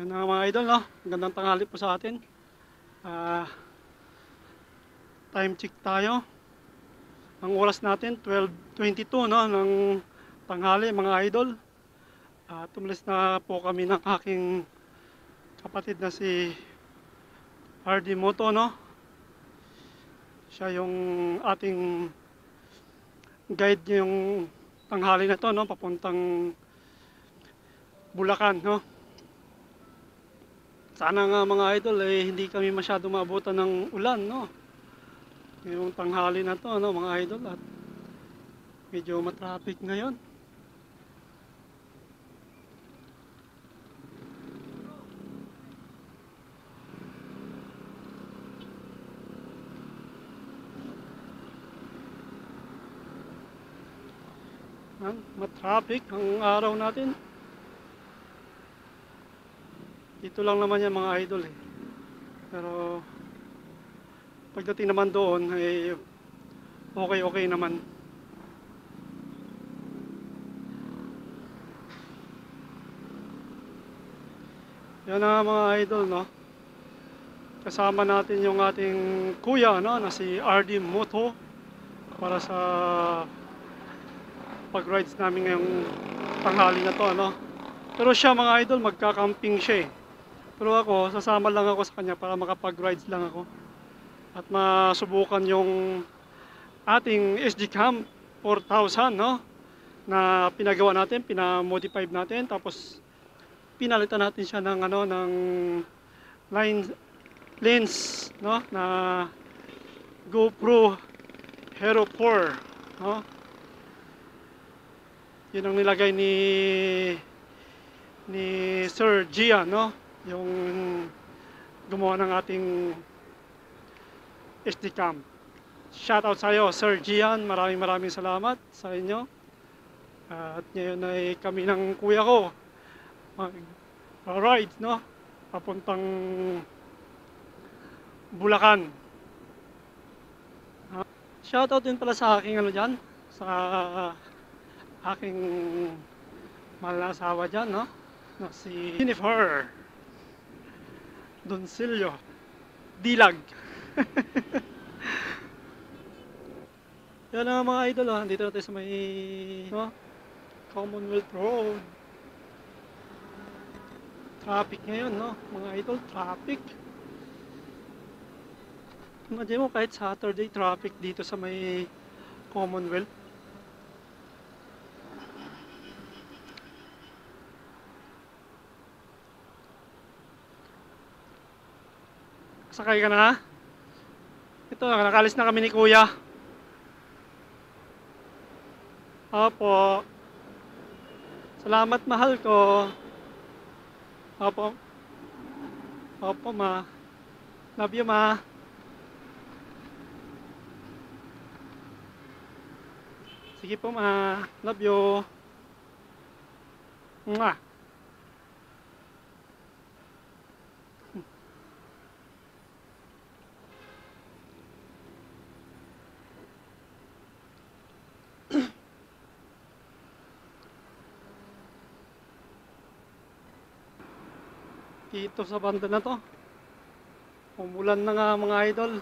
Yan na mga idol, no? Magandang tanghali po sa atin. Ah, time check tayo. Ang oras natin, 12:22, no? Ng tanghali, mga idol. Tumalis na po kami ng aking kapatid na si RD Moto, no? Siya yung ating guide yung tanghali na to, no? Papuntang Bulacan, no? Sana nga mga idol, hindi kami masyado maabutan ng ulan, no? Yung tanghali na to, no, mga idol, at medyo matraffic ngayon. Matraffic ang araw natin. Dito lang naman yan mga idol eh. Pero pagdating naman doon ay okay naman. Yan na mga idol, no. Kasama natin yung ating kuya, no, na si RD Moto para sa pag-rides namin ngayong tanghali na to, ano. Pero siya mga idol, magka-camping siya eh. Pero ako, sasama lang ako sa kanya para makapag-rides lang ako. At masubukan yung ating SG Cam 4000, no? Na pinagawa natin, pinamodify natin, tapos pinalitan natin siya ng ano, ng lens, no? Na GoPro Hero 4, no? Yun ang nilagay ni Sir Gian, no? Yung gumawa ng ating SD cam. Shoutout sa iyo, Sir Gian. Maraming salamat sa inyo. At ngayon ay kami ng kuya ko mag-ride, no? Papuntang Bulacan. Shoutout din pala sa aking ano dyan, sa aking mahal na asawa dyan, no? Na si Jennifer Doncillo Dilag. Yan na mga idol, oh. Dito natin sa may, no? Commonwealth Road. Traffic ngayon, no? Mga idol, traffic. Imagine mo kahit Saturday traffic dito sa may Commonwealth. Sakay ka na? Ito, nakalis na kami ni Kuya. Opo. Salamat mahal ko. Opo. Opo ma. Love you ma. Sige po ma. Love you. Mwah. Dito sa banda na to, umulan na nga mga idol.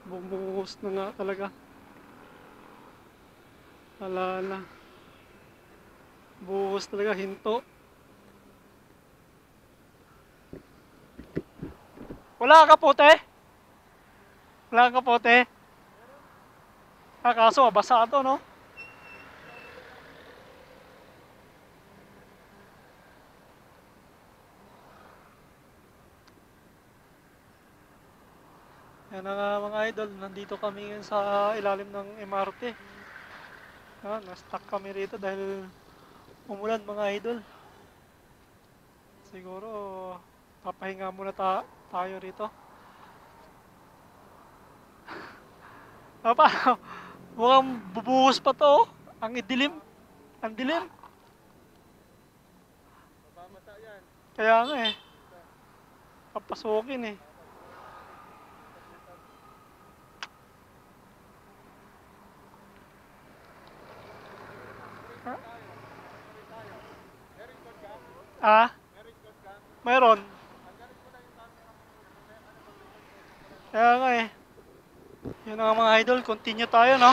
Bumuhos na nga talaga. Wala na. Buhos talaga, hinto. Wala ka pote? Wala ka pote? Kaso mabasa to, no? Yan na nga mga idol, nandito kami ngayon sa ilalim ng MRT. Na-stuck kami rito dahil umulan mga idol. Siguro papahinga muna tayo rito. Apa, mukhang bubuhos pa to, oh. Ang idilim. Ang dilim. Mabamata yan. Kaya nga eh. Papasukin eh. Ah? Mayroon. Kaya nga eh. Yun nga mga idol, continue tayo, no?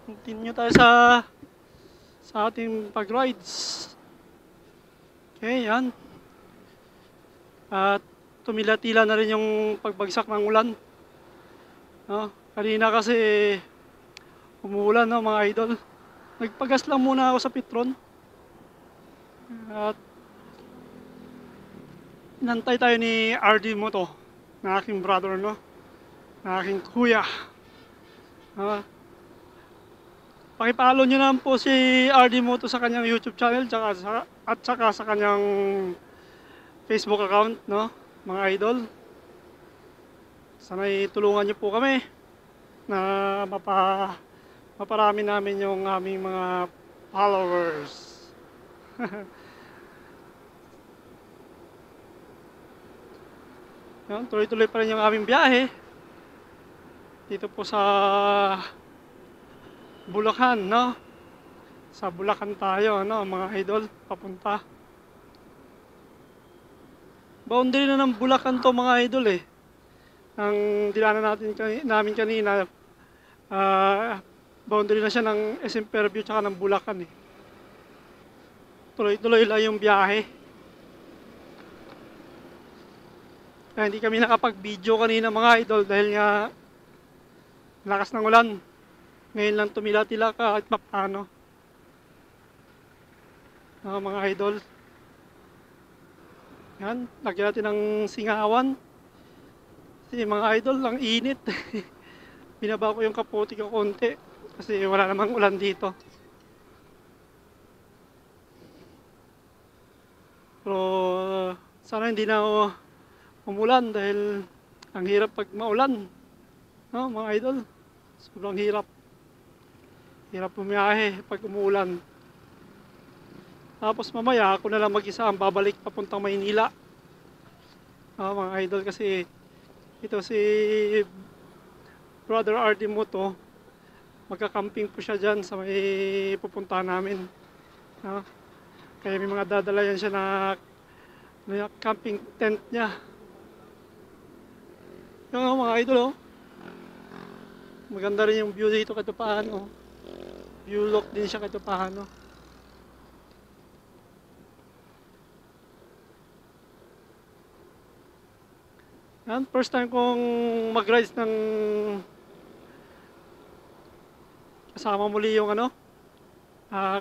Continue tayo sa ating pag-rides. Okay, yan. At tumila-tila na rin yung pagbagsak ng ulan. No? Kanina kasi umuulan, no, mga idol. Nagpagas lang muna ako sa Petron. At inantay tayo ni RD mo to, na aking brother, no? Na aking kuya. Ah, pakipalo nyo naman po si RD Moto sa kanyang YouTube channel at saka sa kanyang Facebook account, no, mga idol. Sana'y tulungan nyo po kami na maparami namin yung aming mga followers. Yan, tuloy-tuloy pa rin yung aming biyahe dito po sa Bulacan, no? Sa Bulacan tayo, no, mga idol, papunta. Boundary na ng Bulacan to, mga idol eh. Ang dinaanan namin kanina, boundary na siya ng SM Fairview tsaka ng Bulacan eh. Tuloy-tuloy lang yung biyahe. Kaya hindi kami nakapag-video kanina, mga idol, dahil nga lakas ng ulan. Ngayon lang tumila-tila kahit paano. Mga idol. Yan, lagyan natin ng singawan. Kasi mga idol, ang init. Binaba ko yung kapote ko konti. Kasi wala namang ulan dito. Pero sana hindi na ako umulan dahil ang hirap pag maulan. No, mga idol. Sobrang hirap. Hirap bumiyahe pag umuulan. Tapos mamaya ako na lang mag-isa ang babalik papuntang Maynila. Mga idol, kasi ito si Brother RD Moto, magka-camping po siya dyan sa may pupuntahan namin. Kaya may mga dadala yan siya na camping tent niya. Yung mga idol, oh. Maganda rin yung view dito kahit paano. View look din siya kahit paano. Yan, first time kong mag-rides ng kasama muli yung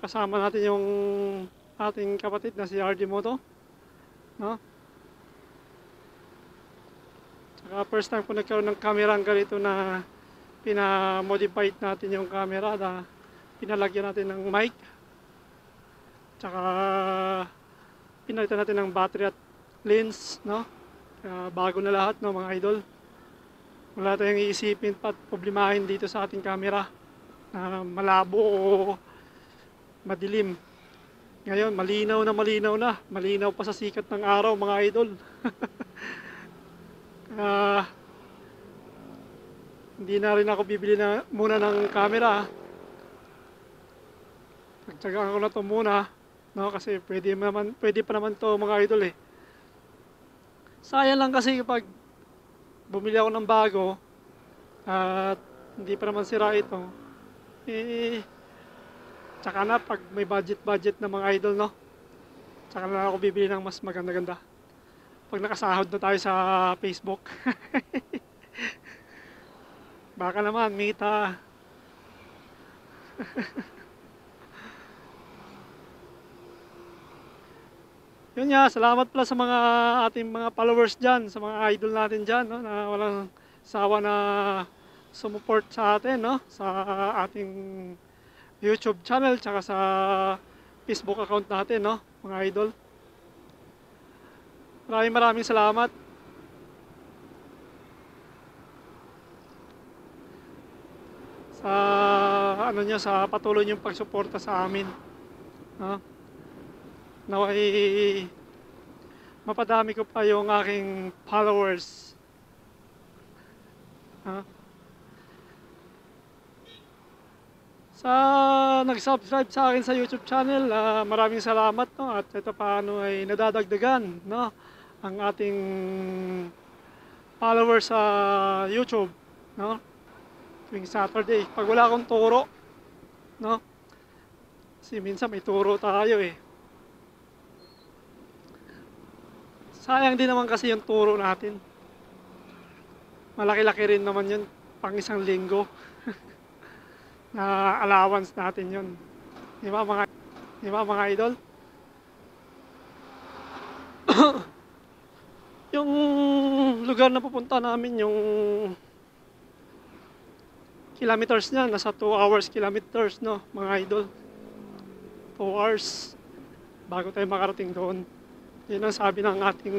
kasama natin yung ating kapatid na si RD Moto, no? Saka first time ko nagkaroon ng camera ganito na pina-modified natin yung camera na pinalagyan natin ng mic. Tsaka pinalitan natin ng battery at lens, no? Bago na lahat, no, mga idol. Wala tayong iisipin pa at problemahin dito sa ating camera na malabo o madilim. Ngayon, malinaw na. Malinaw pa sa sikat ng araw, mga idol. Hindi na rin ako bibili muna ng camera. Nagtsagaan ko na to muna, no, kasi pwede pa naman to, mga idol eh. Sayang lang kasi kapag bumili ako ng bago at hindi pa naman sira ito, tsaka na pag may budget na, mga idol, no, tsaka na ako bibili ng mas maganda-ganda pag nakasahod na tayo sa Facebook. Baka naman mita. Yun nga, salamat pala sa mga ating mga followers dyan, sa mga idol natin dyan, no, na walang sawa na sumuport sa atin, no, sa ating YouTube channel, tsaka sa Facebook account natin, no, mga idol. Maraming salamat. Sa sa patuloy niyong pagsuporta sa amin, no. Naway mapadami ko pa yung aking followers. Sa nag-subscribe sa akin sa YouTube channel, maraming salamat, no, at ito paano ay nadadagdagan, no, ang ating followers sa YouTube, no, tuwing Saturday. Pag wala akong turo, no, kasi minsan may turo tayo eh. Sayang din naman kasi yung turo natin. Malaki-laki rin naman yun pang isang linggo na allowance natin yun. Di ba mga idol? Yung lugar na pupunta namin, yung kilometers niya, nasa 2 hours kilometers, no, mga idol. 2 hours bago tayo makarating doon. Yun ang sabi ng ating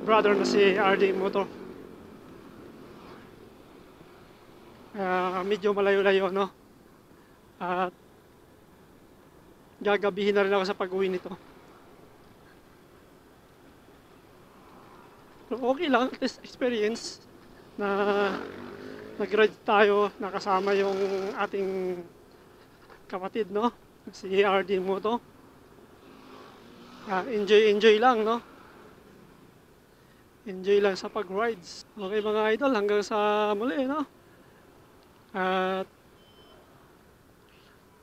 brother na si RD Moto. Medyo malayo-layo, no? At gagabihin na rin ako sa pag-uwi nito. Pero okay lang, at least experience na nag-ride tayo, nakasama yung ating kapatid, no? Si RD Moto. Enjoy lang, no? Enjoy lang sa pag-rides. Okay mga idol, hanggang sa muli, no? At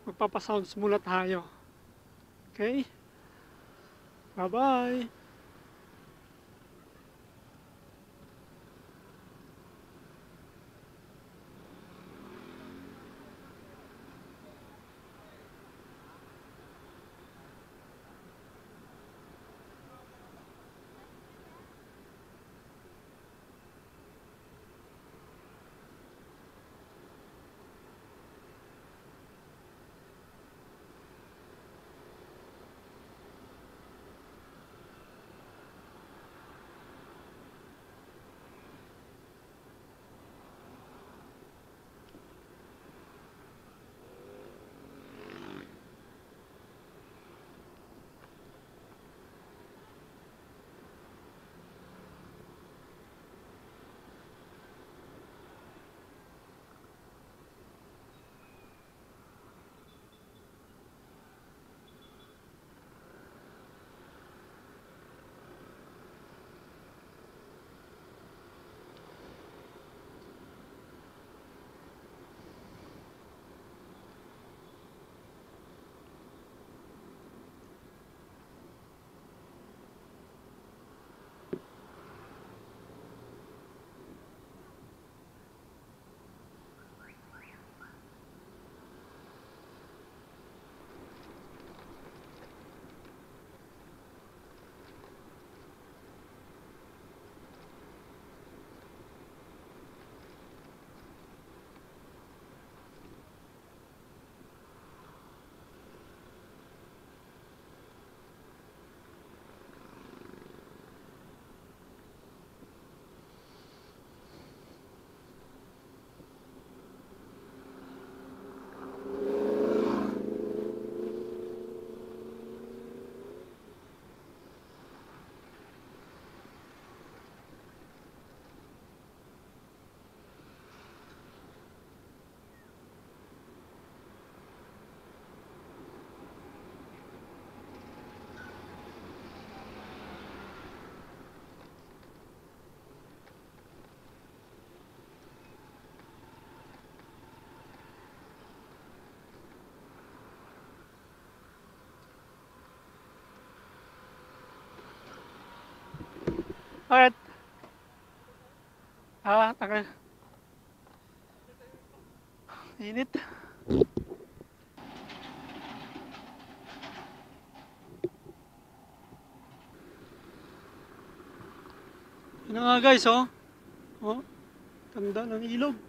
magpapasounds muna tayo. Okay? Bye-bye! Alright. Tagal. Init. Yun na nga guys, oh. Oh, ganda ng ilog.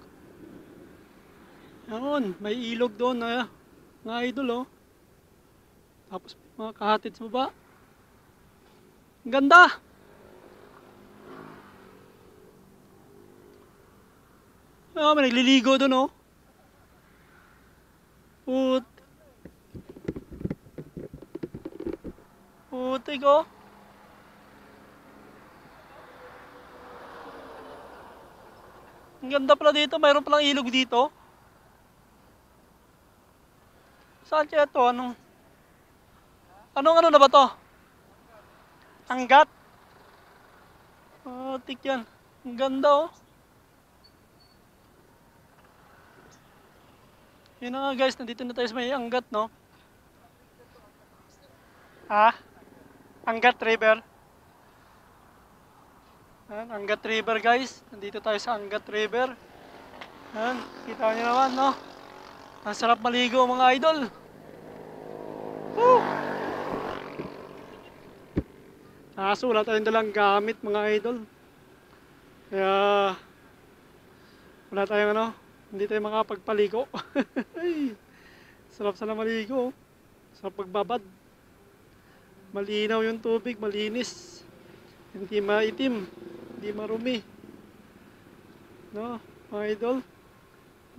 Ayun, may ilog doon na mga idol, oh. Tapos mga kahatid sa baba. Ang ganda! May nagliligo doon, oh. Putik, oh. Ang ganda pala dito, mayroon palang ilog dito. Saan kaya to? Anong ano na ba to? Anggat? Tik yan. Ang ganda oh. Yun na nga guys, nandito na tayo sa may Angat, no? Ha? Angat River. Ayan, Angat River guys. Nandito tayo sa Angat River. Ayan, kita nyo naman, no? Ang sarap maligo mga idol. Woo! Kaso wala tayong dalang gamit mga idol. Kaya wala tayong ano, hindi tayo makapagpaligo. Ay, sarap sana maligo. Sarap pagbabad. Malinaw yung tubig, malinis. Hindi maitim, hindi marumi. No, mga idol.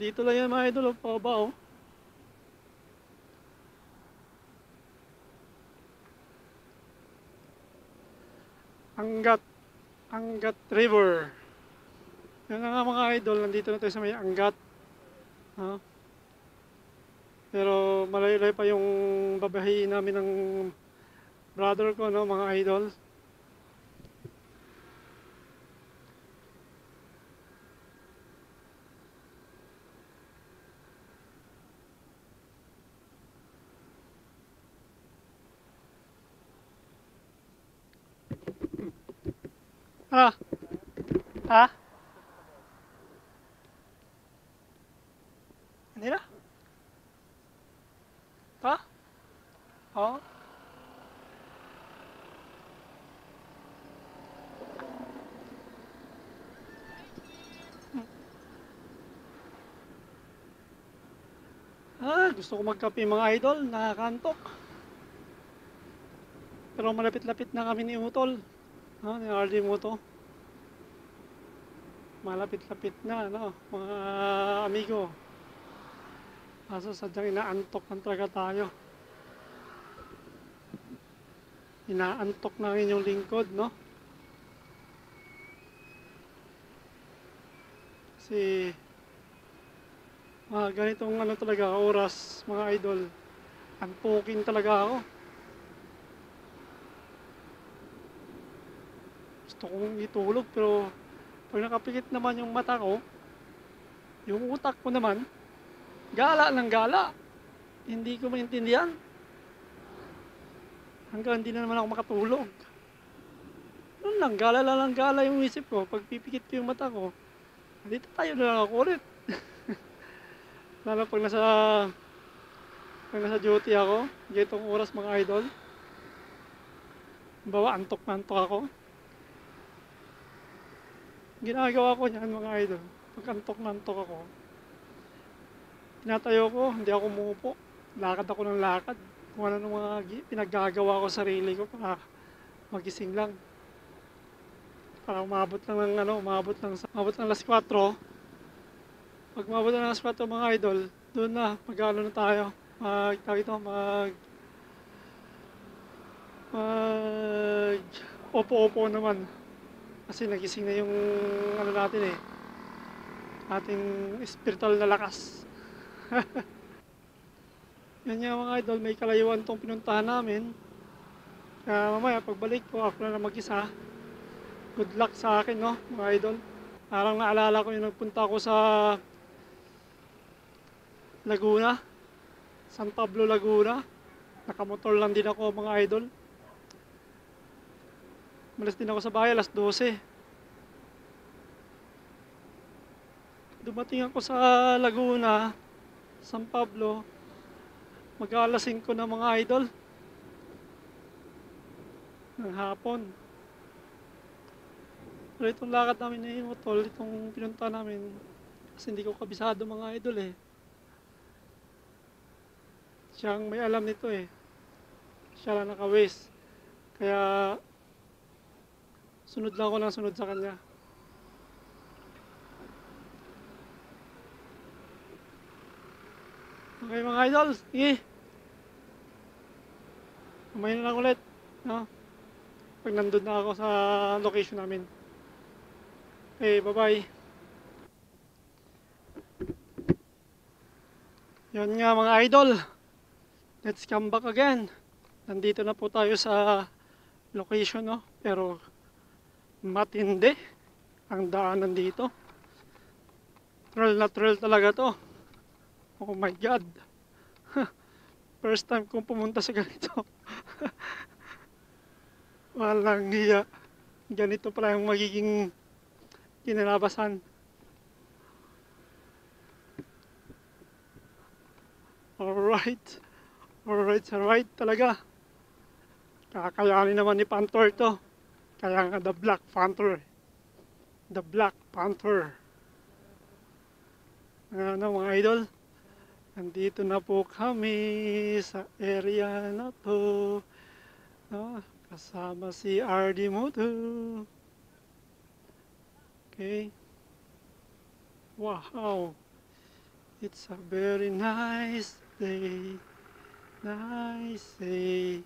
Dito lang yan mga idol, pababa oh. Angat, Angat River. Yan nga mga idol, nandito na tayo sa may Angat. No? Pero malayo-layo pa yung babahiin namin ng brother ko, no, mga idol. Ah, ha? Hindi na? Ha? Oo. Gusto ko magkape mga idol, nakakantok. Pero malapit-lapit na kami ni Utol. Ni RD Moto. Malapit-lapit na, no, mga amigo. Kaso sadyang inaantok lang talaga tayo. Inaantok na ang inyong lingkod, no? Kasi ganitong ano talaga oras mga idol, antukin talaga ako. Gusto kong itulog pero pag nakapikit naman yung mata ko, yung utak ko naman gala ng gala. Hindi ko maintindihan hanggang hindi na naman ako makatulog. Noon lang, gala lang ng gala yung isip ko. Pag pipikit ko yung mata ko, dito tayo na lang ako ulit. Lalo pag nasa duty ako, ganitong oras mga idol. Bawa antok na antok ako. Ginagawa ko niyan mga idol. Pag antok na antok ako, tinatayo ko, hindi ako umuupo. Lakad ako ng lakad. Kung ano mga pinaggagawa ko sa sarili ko para magising lang. Para umabot lang ng ano, umabot ng alas 4. Pag umabot ng alas 4 mga idol, doon na, mag-ano na tayo. Opo-opo naman. Kasi nagising na yung ano natin eh. Ating spiritual na lakas. Yan nga mga idol, may kalayuan tong pinuntahan namin. Kaya mamaya pagbalik ko, ako na mag-isa. Good luck sa akin, no, mga idol. Parang naalala ko yung nagpunta ako sa Laguna, San Pablo, Laguna. Nakamotor lang din ako mga idol. Malas din ako sa bahay alas 12. Dumating ako sa Laguna, San Pablo, mag-alas 5 na mga idol. Ng hapon. Pero itong lakad namin na Utol, itong pinunta namin, kasi hindi ko kabisado mga idol eh. Siyang may alam nito eh. Siya lang naka-waste. Kaya sunod lang ako ng sunod sa kanya. Okay mga idol, sige. Kumain na lang ulit. No? Pag nandun na ako sa location namin. Okay, bye-bye. Yan nga mga idol. Let's come back again. Nandito na po tayo sa location, no? Pero matindi ang daanan dito. Trail na trail talaga to. Oh my God. First time kong pumunta sa ganito. Walang hiya. Ganito pala yung magiging kinalabasan. Alright. Alright talaga. Kakayanin naman ni Panther to. Kaya nga the Black Panther. The Black Panther. Ano mga idol? Nandito na po kami sa area na to. No? Kasama si RD Moto. Okay. Wow. It's a very nice day. Nice day.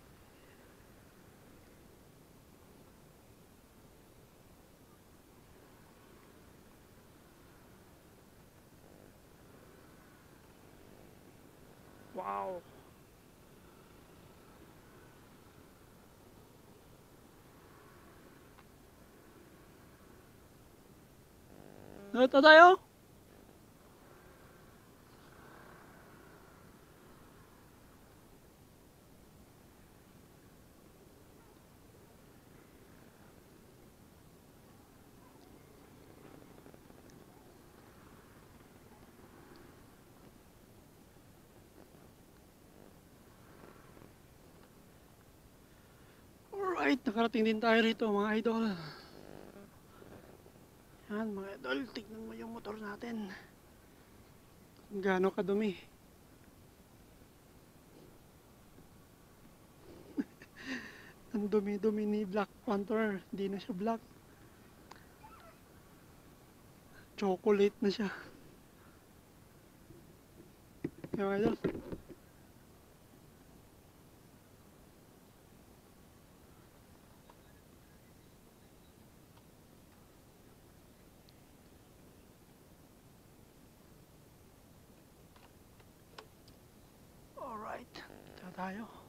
Wow. Ito tayo? Alright, nakarating din tayo rito mga idol. Yan mga idol, tignan mo yung motor natin. Kung gaano kadumi. Ang dumi-dumi ni Black Panther. Hindi na siya black. Chocolate na siya. Yan mga idol. Alright, ito tayo.